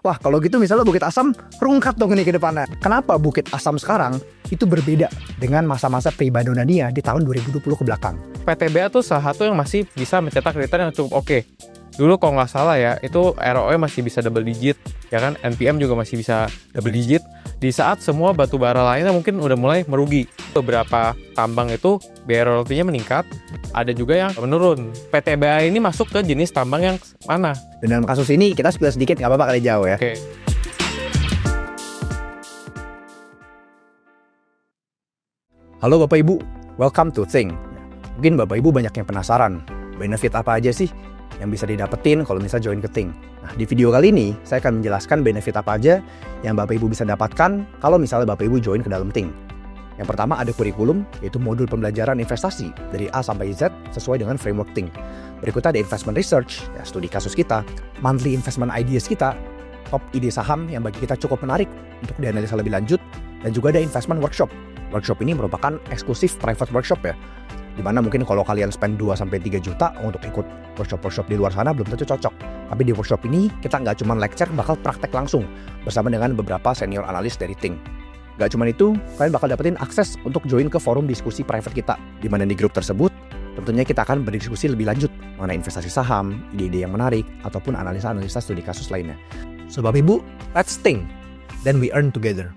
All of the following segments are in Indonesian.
Wah, kalau gitu misalnya Bukit Asam rungkat dong ini ke depannya. Kenapa Bukit Asam sekarang itu berbeda dengan masa-masa primadona dia di tahun 2020 ke belakang? PTBA tuh salah satu yang masih bisa mencetak return yang cukup oke. Dulu kalau nggak salah ya, itu ROE masih bisa double digit, ya kan? NPM juga masih bisa double digit. Di saat semua batu bara lainnya mungkin udah mulai merugi. Beberapa tambang itu biaya royaltinya meningkat, ada juga yang menurun. PTBA ini masuk ke jenis tambang yang mana? Dan dalam kasus ini kita spill sedikit, nggak apa-apa kali jauh ya. Oke. Halo Bapak Ibu, welcome to Think. Mungkin Bapak Ibu banyak yang penasaran, benefit apa aja sih yang bisa didapetin kalau misalnya join ke Think. Nah, di video kali ini saya akan menjelaskan benefit apa aja yang Bapak Ibu bisa dapatkan kalau misalnya Bapak Ibu join ke dalam Think. Yang pertama ada kurikulum, yaitu modul pembelajaran investasi dari A sampai Z sesuai dengan framework Think. Berikutnya ada investment research, ya studi kasus kita, monthly investment ideas kita, top ide saham yang bagi kita cukup menarik untuk dianalisa lebih lanjut, dan juga ada investment workshop. Workshop ini merupakan eksklusif private workshop ya, dimana mungkin kalau kalian spend 2-3 juta untuk ikut workshop-workshop di luar sana belum tentu cocok. Tapi di workshop ini kita nggak cuma lecture, bakal praktek langsung bersama dengan beberapa senior analis dari Think. Gak cuma itu, kalian bakal dapetin akses untuk join ke forum diskusi private kita, di mana di grup tersebut tentunya kita akan berdiskusi lebih lanjut mengenai investasi saham, ide-ide yang menarik, ataupun analisa-analisa studi kasus lainnya. So Bapak Ibu, let's think, then we earn together.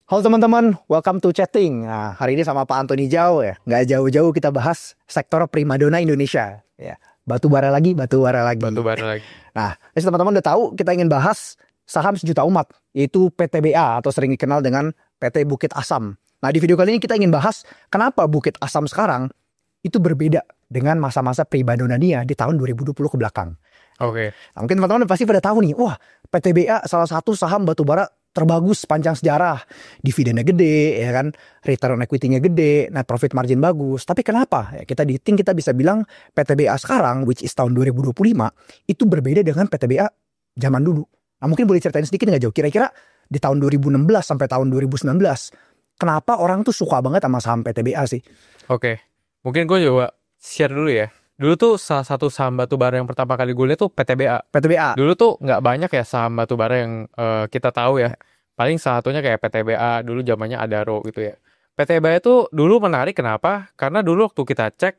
Halo teman-teman, welcome to Chatting. Nah, hari ini sama Pak Antoni Jau ya. Nggak jauh-jauh kita bahas sektor primadona Indonesia. Ya, batu bara lagi. Batu bara lagi. Nah, teman-teman udah tahu kita ingin bahas saham sejuta umat, yaitu PTBA atau sering dikenal dengan PT Bukit Asam. Nah, di video kali ini kita ingin bahas kenapa Bukit Asam sekarang itu berbeda dengan masa-masa primadona dia di tahun 2020 ke belakang. Oke. Nah, mungkin teman-teman pasti pada tahu nih, wah PTBA salah satu saham batubara terbagus sepanjang sejarah, dividennya gede, ya kan, return on equity-nya gede, net profit margin bagus. Tapi kenapa? Ya, kita di Think kita bisa bilang PTBA sekarang, which is tahun 2025, itu berbeda dengan PTBA zaman dulu. Nah, mungkin boleh ceritain sedikit nggak, Jo? Kira-kira di tahun 2016 sampai tahun 2019, kenapa orang tuh suka banget sama saham PTBA sih? Oke. Mungkin gue juga share dulu ya. Dulu tuh salah satu saham batubara yang pertama kali gue lihat tuh PTBA. Dulu tuh nggak banyak ya saham batubara yang kita tahu ya. Paling salah satunya kayak PTBA, dulu zamannya Adaro gitu ya. PTBA itu dulu menarik kenapa? Karena dulu waktu kita cek,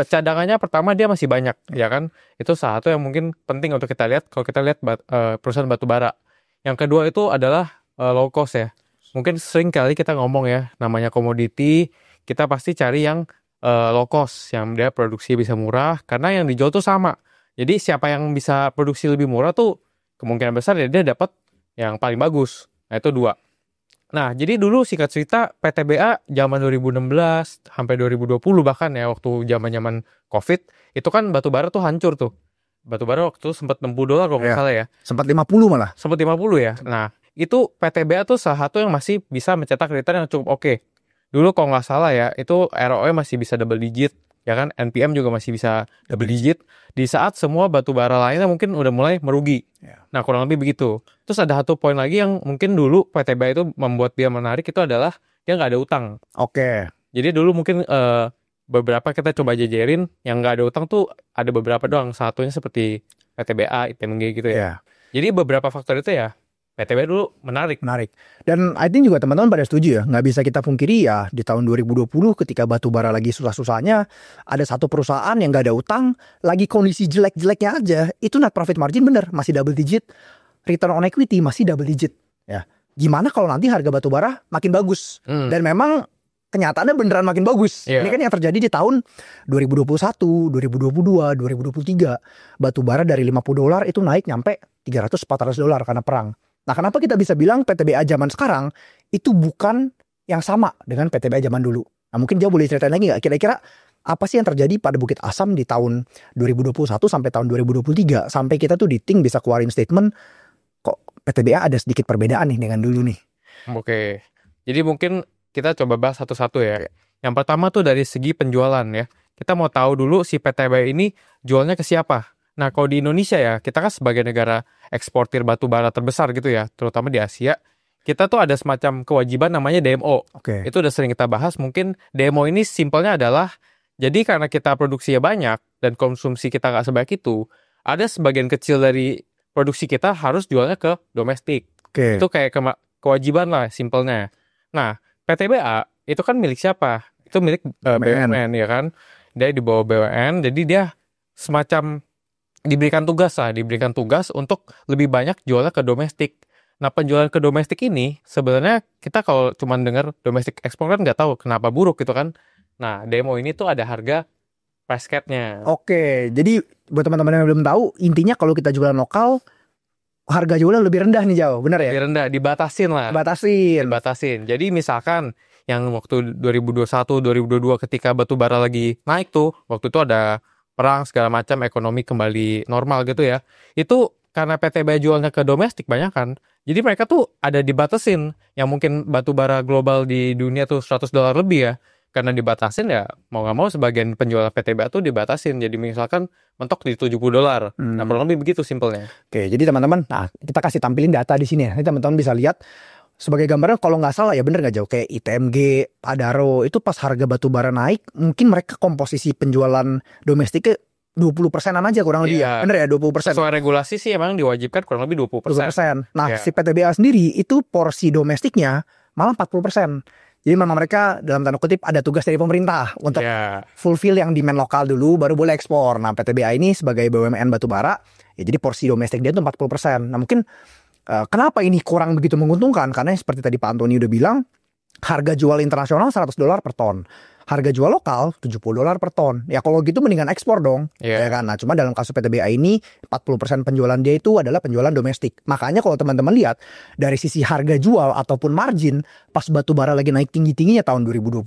cadangannya pertama dia masih banyak, ya kan? Itu salah satu yang mungkin penting untuk kita lihat kalau kita lihat perusahaan batubara. Yang kedua itu adalah low cost ya. Mungkin sering kali kita ngomong ya, namanya komoditi, kita pasti cari yang low cost, yang dia produksi bisa murah, karena yang dijual tuh sama. Jadi siapa yang bisa produksi lebih murah tuh kemungkinan besar ya dia dapat yang paling bagus. Nah itu dua. Nah jadi dulu singkat cerita PTBA zaman 2016 sampai 2020 bahkan ya waktu zaman COVID itu kan batubara tuh hancur tuh. Batubara waktu itu sempat $60 kalau nggak salah ya. Sempat 50 malah. Sempat 50 ya. Nah itu PTBA tuh salah satu yang masih bisa mencetak return yang cukup oke. Dulu kalau nggak salah ya, itu ROE masih bisa double digit, ya kan? NPM juga masih bisa double digit. Di saat semua batu bara lainnya mungkin udah mulai merugi. Nah, kurang lebih begitu. Terus ada satu poin lagi yang mungkin dulu PTBA itu membuat dia menarik itu adalah dia nggak ada utang. Oke. Jadi dulu mungkin beberapa kita coba jajarin yang nggak ada utang tuh ada beberapa doang. Satunya seperti PTBA, ITMG gitu ya. Jadi beberapa faktor itu ya. PTBA dulu menarik. Dan I think juga teman-teman pada setuju ya. Nggak bisa kita pungkiri ya. Di tahun 2020 ketika batubara lagi susah-susahnya. Ada satu perusahaan yang nggak ada utang. Lagi kondisi jelek-jeleknya aja. Itu net profit margin bener. Masih double digit. Return on equity masih double digit. Ya. Gimana kalau nanti harga batubara makin bagus. Dan memang kenyataannya beneran makin bagus. Ini kan yang terjadi di tahun 2021, 2022, 2023. Batubara dari $50 itu naik nyampe $300-400 karena perang. Nah, kenapa kita bisa bilang PTBA zaman sekarang itu bukan yang sama dengan PTBA zaman dulu? Nah, mungkin Jauh boleh ceritain lagi nggak? Kira-kira apa sih yang terjadi pada Bukit Asam di tahun 2021 sampai tahun 2023? Sampai kita tuh di Think bisa keluarin statement, kok PTBA ada sedikit perbedaan nih dengan dulu nih. Oke, jadi mungkin kita coba bahas satu-satu ya. Yang pertama tuh dari segi penjualan ya. Kita mau tahu dulu si PTBA ini jualnya ke siapa? Nah, kalau di Indonesia ya, kita kan sebagai negara eksportir batu bara terbesar gitu ya, terutama di Asia, kita tuh ada semacam kewajiban namanya DMO. Itu udah sering kita bahas. Mungkin DMO ini simpelnya adalah, jadi karena kita produksinya banyak dan konsumsi kita nggak sebaik itu, ada sebagian kecil dari produksi kita harus jualnya ke domestik. Itu kayak kewajiban lah simpelnya. Nah, PTBA itu kan milik siapa? Itu milik BUMN ya kan. Dia di bawah BUMN, jadi dia semacam diberikan tugas untuk lebih banyak jualnya ke domestik. Nah, penjualan ke domestik ini sebenarnya kita kalau cuma dengar domestik ekspor kan nggak tahu kenapa buruk gitu kan. Nah, demo ini tuh ada harga price cap-nya. Oke, jadi buat teman-teman yang belum tahu, intinya kalau kita jualan lokal, harga jualnya lebih rendah nih jauh, benar ya? Lebih rendah, dibatasin lah. Dibatasin. Jadi misalkan yang waktu 2021, 2022 ketika batu bara lagi naik tuh, waktu itu ada perang segala macam, ekonomi kembali normal gitu ya. Itu karena PTBA jualnya ke domestik banyak kan. Jadi mereka tuh ada dibatasin. Yang mungkin batu bara global di dunia tuh $100 lebih ya. Karena dibatasin ya mau gak mau sebagian penjual PTBA tuh dibatasin. Jadi misalkan mentok di $70. Nah kurang lebih begitu simpelnya. Oke, jadi teman-teman, nah kita kasih tampilin data di sini ya. Nanti teman-teman bisa lihat sebagai gambaran kalau nggak salah ya bener nggak jauh kayak ITMG, Adaro itu pas harga batu bara naik mungkin mereka komposisi penjualan domestiknya 20%-an aja kurang lebih ya. Bener ya 20%. Sesuai regulasi sih emang diwajibkan kurang lebih 20%. Nah si PTBA sendiri itu porsi domestiknya malah 40%. Jadi memang mereka dalam tanda kutip ada tugas dari pemerintah untuk fulfill yang demand lokal dulu baru boleh ekspor. Nah PTBA ini sebagai BUMN batubara ya jadi porsi domestik dia itu 40%. Nah mungkin kenapa ini kurang begitu menguntungkan? Karena seperti tadi Pak Antoni udah bilang harga jual internasional $100 per ton. Harga jual lokal $70 per ton. Ya kalau gitu mendingan ekspor dong. Ya kan? Nah cuma dalam kasus PTBA ini 40% penjualan dia itu adalah penjualan domestik. Makanya kalau teman-teman lihat dari sisi harga jual ataupun margin pas batu bara lagi naik tinggi-tingginya tahun 2022,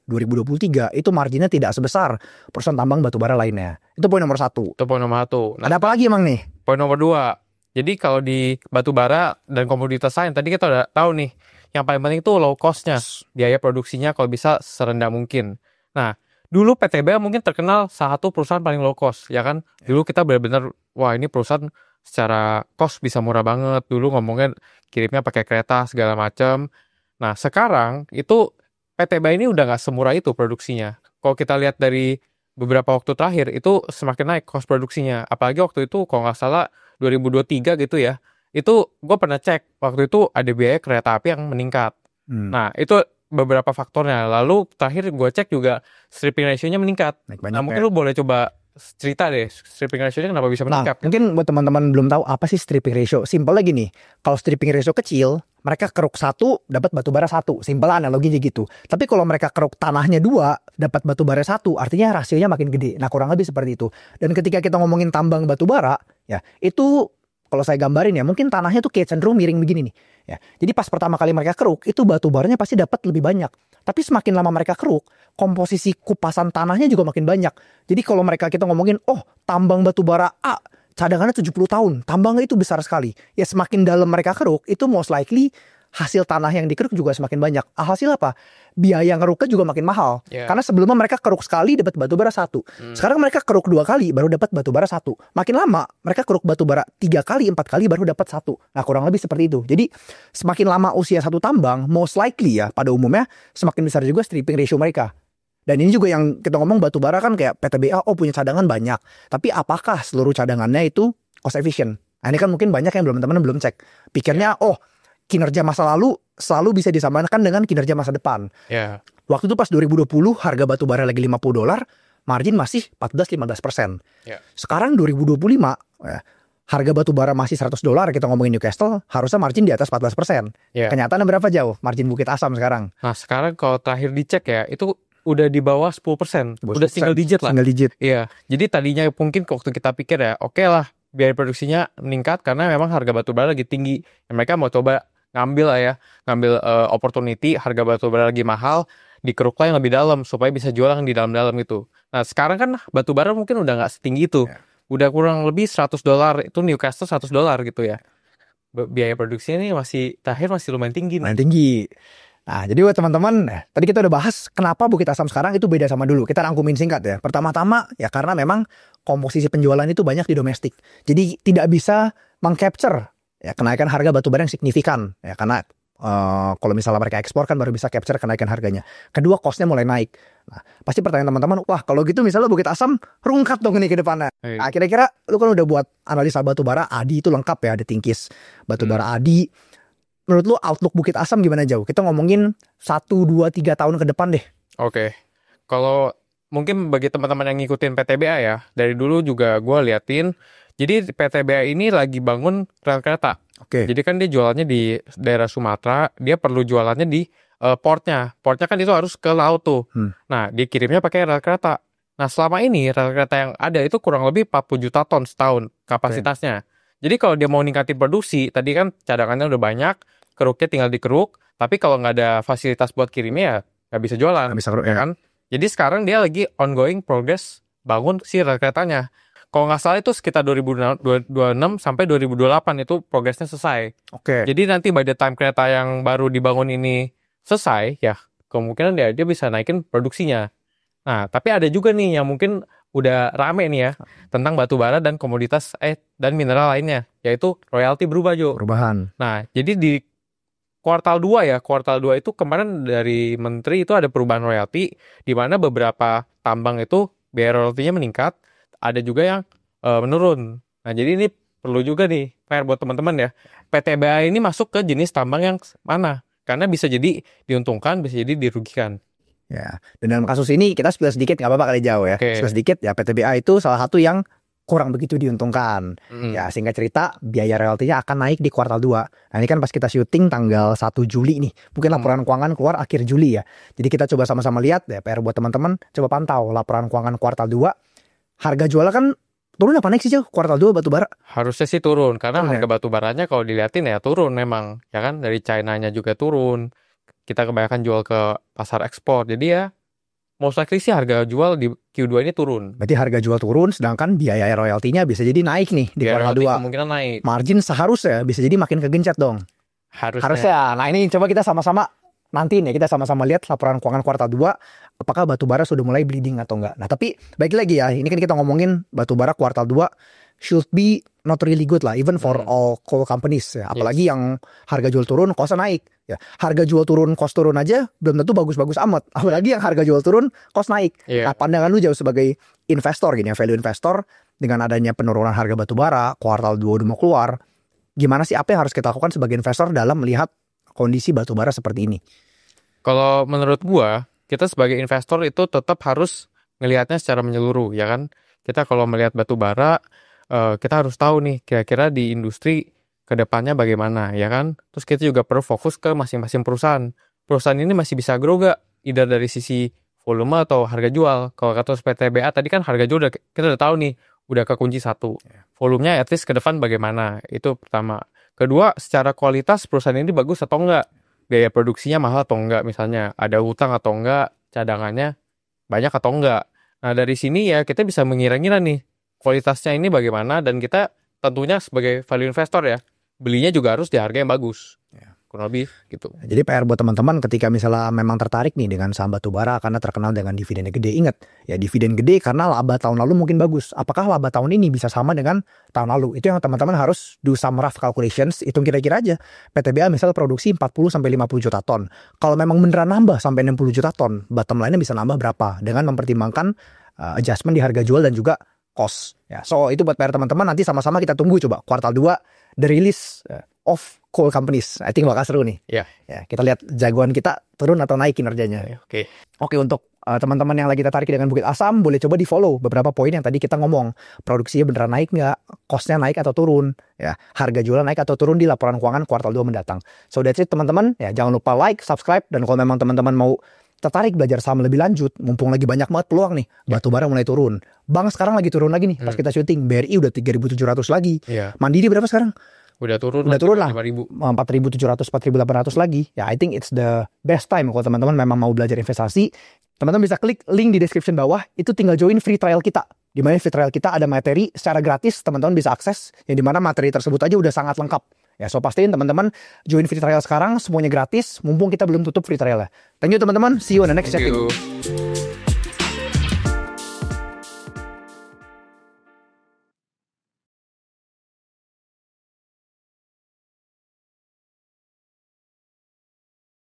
2023 itu marginnya tidak sebesar perusahaan tambang batu bara lainnya. Itu poin nomor 1. Itu poin nomor 1. Nah, ada apa lagi emang nih? Poin nomor 2. Jadi kalau di batu bara dan komoditas lain tadi kita udah tahu nih. Yang paling penting itu low cost-nya. Biaya produksinya kalau bisa serendah mungkin. Nah, dulu PTBA mungkin terkenal satu perusahaan paling low cost, ya kan? Dulu kita benar-benar, wah ini perusahaan secara cost bisa murah banget. Dulu ngomongnya kirimnya pakai kereta segala macam. Nah, sekarang itu PTBA ini udah nggak semurah itu produksinya. Kalau kita lihat dari beberapa waktu terakhir, itu semakin naik cost produksinya. Apalagi waktu itu kalau nggak salah 2023 gitu ya. Itu gue pernah cek waktu itu ada biaya kereta api yang meningkat. Nah itu beberapa faktornya. Lalu terakhir gue cek juga stripping ratio-nya meningkat. Nah mungkin lu boleh coba cerita deh stripping ratio-nya kenapa bisa meningkat. Nah mungkin buat teman-teman belum tahu apa sih stripping ratio. Simpel lagi nih. Kalau stripping ratio kecil mereka keruk 1 dapat batu bara 1. Simpel analoginya gitu. Tapi kalau mereka keruk tanahnya 2 dapat batu bara 1 artinya rasionya makin gede. Nah kurang lebih seperti itu. Dan ketika kita ngomongin tambang batu bara ya itu kalau saya gambarin ya, mungkin tanahnya tuh kayak cenderung miring begini nih. Ya, jadi pas pertama kali mereka keruk, itu batu baranya pasti dapat lebih banyak. Tapi semakin lama mereka keruk, komposisi kupasan tanahnya juga makin banyak. Jadi kalau mereka kita ngomongin, oh tambang batu bara A, cadangannya 70 tahun, tambangnya itu besar sekali. Ya semakin dalam mereka keruk, itu most likely hasil tanah yang dikeruk juga semakin banyak. Hasil apa? Biaya ngeruknya juga makin mahal. Karena sebelumnya mereka keruk sekali dapat batu bara 1. Sekarang mereka keruk 2 kali baru dapat batu bara 1. Makin lama mereka keruk batu bara 3 kali, 4 kali baru dapat 1. Nah kurang lebih seperti itu. Jadi semakin lama usia satu tambang, most likely ya pada umumnya semakin besar juga stripping ratio mereka. Dan ini juga yang kita ngomong batu bara kan kayak PTBA, oh punya cadangan banyak. Tapi apakah seluruh cadangannya itu cost efficient? Nah ini kan mungkin banyak yang teman-teman belum cek. Pikirnya, oh kinerja masa lalu selalu bisa disamakan dengan kinerja masa depan. Waktu itu pas 2020 harga batu bara lagi $50, margin masih 14-15%. Sekarang 2025 ya, harga batu bara masih $100, kita ngomongin Newcastle, harusnya margin di atas 14%. Kenyataannya berapa jauh margin Bukit Asam sekarang? Nah sekarang kalau terakhir dicek ya, itu udah di bawah 10%. Udah single digit lah. Single digit. Iya. Jadi tadinya mungkin waktu kita pikir ya, oke lah biaya produksinya meningkat karena memang harga batu bara lagi tinggi. Mereka mau coba ngambil opportunity, harga batu bara lagi mahal, dikeruk lah yang lebih dalam supaya bisa jual yang di dalam-dalam gitu. Nah sekarang kan batu bara mungkin udah nggak setinggi itu, udah kurang lebih $100, itu Newcastle $100 gitu ya. Biaya produksinya ini masih lumayan tinggi. Lumayan tinggi. Nah jadi buat teman-teman, tadi kita udah bahas kenapa Bukit Asam sekarang itu beda sama dulu. Kita rangkumin singkat ya. Pertama-tama ya karena memang komposisi penjualan itu banyak di domestik. Jadi tidak bisa mengcapture ya kenaikan harga batu bara yang signifikan ya karena Kalau misalnya mereka ekspor kan baru bisa capture kenaikan harganya. Kedua, cost-nya mulai naik. Nah, pasti pertanyaan teman-teman, wah kalau gitu misalnya Bukit Asam rungkat dong ini ke depannya. Nah, kira-kira lu kan udah buat analisa batubara, ADI itu lengkap ya, ada tingkis batubara ADI. Menurut lu outlook Bukit Asam gimana jauh? Kita ngomongin 1, 2, 3 tahun ke depan deh. Oke. Kalau mungkin bagi teman-teman yang ngikutin PTBA ya, dari dulu juga gue liatin, jadi PTBA ini lagi bangun rel kereta. Oke. Jadi kan dia jualannya di daerah Sumatera, dia perlu jualannya di portnya. Portnya kan itu harus ke laut tuh. Nah, dia kirimnya pakai rel kereta. Nah, selama ini rel kereta yang ada itu kurang lebih 40 juta ton setahun kapasitasnya. Jadi kalau dia mau ningkatin produksi, tadi kan cadangannya udah banyak, keruknya tinggal dikeruk, tapi kalau nggak ada fasilitas buat kirimnya ya nggak bisa jualan. Nggak bisa keruk, ya kan? Jadi sekarang dia lagi ongoing progress bangun si rel keretanya. Kalau nggak salah itu sekitar 2026 sampai 2028 itu progresnya selesai. Oke. Jadi nanti by the time kereta yang baru dibangun ini selesai, ya kemungkinan dia bisa naikin produksinya. Nah, tapi ada juga nih yang mungkin udah rame nih ya tentang batu bara dan komoditas dan mineral lainnya, yaitu royalti berubah, Jo. Perubahan. Nah, jadi di kuartal 2 itu kemarin dari menteri itu ada perubahan royalti, di mana beberapa tambang itu biaya royaltinya meningkat, ada juga yang menurun. Nah, jadi ini perlu juga nih PR buat teman-teman ya. PTBA ini masuk ke jenis tambang yang mana? Karena bisa jadi diuntungkan, bisa jadi dirugikan. Ya, dan dalam kasus ini kita spill sedikit, nggak apa-apa kali jauh ya. Spill sedikit ya, PTBA itu salah satu yang kurang begitu diuntungkan. Ya, singkat cerita, biaya royaltinya akan naik di kuartal 2. Nah, ini kan pas kita syuting tanggal 1 Juli nih. Mungkin laporan keuangan keluar akhir Juli ya. Jadi kita coba sama-sama lihat ya, PR buat teman-teman, coba pantau laporan keuangan kuartal 2. Harga jualnya kan turun apa naik sih, Jauh? Kuartal 2 batu bara? Harusnya sih turun, karena harga batu baranya kalau dilihatin ya turun memang. Ya kan, dari China-nya juga turun. Kita kebanyakan jual ke pasar ekspor. Jadi ya, most likely sih harga jual di Q2 ini turun. Berarti harga jual turun, sedangkan biaya royaltinya bisa jadi naik nih di kuartal 2. Kemungkinan naik. Margin seharusnya bisa jadi makin kegencet dong. Harusnya. Nah, ini coba kita sama-sama nanti nih, kita sama-sama lihat laporan keuangan kuartal 2, apakah batubara sudah mulai bleeding atau enggak. Nah, tapi baik lagi ya, ini kan kita ngomongin batubara kuartal 2 should be not really good lah, even for all coal companies ya. Apalagi yang harga jual turun, cost naik ya. Harga jual turun, cost turun aja belum tentu bagus-bagus amat. Apalagi yang harga jual turun, cost naik. Nah, pandangan lu Jauh sebagai investor gini ya, value investor, dengan adanya penurunan harga batubara, kuartal 2 udah mau keluar, gimana sih, apa yang harus kita lakukan sebagai investor dalam melihat kondisi batubara seperti ini? Kalau menurut gua, kita sebagai investor itu tetap harus ngelihatnya secara menyeluruh, ya kan? Kita kalau melihat batubara, kita harus tahu nih kira-kira di industri kedepannya bagaimana, ya kan? Terus kita juga perlu fokus ke masing-masing perusahaan. Perusahaan ini masih bisa grow gak? Either dari sisi volume atau harga jual. Kalau kata PTBA tadi kan harga jual kita udah tahu nih, udah kekunci 1. Volumenya at least ke depan bagaimana? Itu pertama. Kedua, secara kualitas perusahaan ini bagus atau enggak? Biaya produksinya mahal atau enggak? Misalnya ada hutang atau enggak? Cadangannya banyak atau enggak? Nah, dari sini ya kita bisa mengira-ngira nih kualitasnya ini bagaimana, dan kita tentunya sebagai value investor ya, belinya juga harus di harga yang bagus. Kurang lebih gitu. Jadi PR buat teman-teman ketika misalnya memang tertarik nih dengan saham batubara karena terkenal dengan dividennya gede. Ingat ya, dividen gede karena laba tahun lalu mungkin bagus. Apakah laba tahun ini bisa sama dengan tahun lalu? Itu yang teman-teman harus do some rough calculations. Hitung kira-kira aja. PTBA misalnya produksi 40 sampai 50 juta ton. Kalau memang beneran nambah sampai 60 juta ton, bottom line-nya bisa nambah berapa? Dengan mempertimbangkan adjustment di harga jual dan juga cost. Ya, so itu buat PR teman-teman, nanti sama-sama kita tunggu coba kuartal 2 the release of coal companies. I think bakal seru nih. Ya, kita lihat jagoan kita turun atau naik kinerjanya. Oke, untuk teman-teman yang lagi tertarik dengan Bukit Asam, boleh coba di follow beberapa poin yang tadi kita ngomong. Produksinya beneran naik nggak? Costnya naik atau turun? Ya, harga jualan naik atau turun di laporan keuangan kuartal 2 mendatang. So that's it teman-teman. Ya, jangan lupa like, subscribe, dan kalau memang teman-teman mau tertarik belajar saham lebih lanjut, mumpung lagi banyak banget peluang nih, batubara mulai turun. Bank sekarang lagi turun lagi nih, pas kita syuting. BRI udah 3.700 lagi. Mandiri berapa sekarang? Udah turun lah 4.700, 4.800 lagi. Ya, I think it's the best time kalau teman-teman memang mau belajar investasi. Teman-teman bisa klik link di description bawah, itu tinggal join free trial kita. Di mana free trial kita ada materi secara gratis, teman-teman bisa akses, yang dimana materi tersebut aja udah sangat lengkap. Ya, so pastiin teman-teman join free trial sekarang, semuanya gratis, mumpung kita belum tutup free trial ya. Thank you teman-teman, see you on the next setting.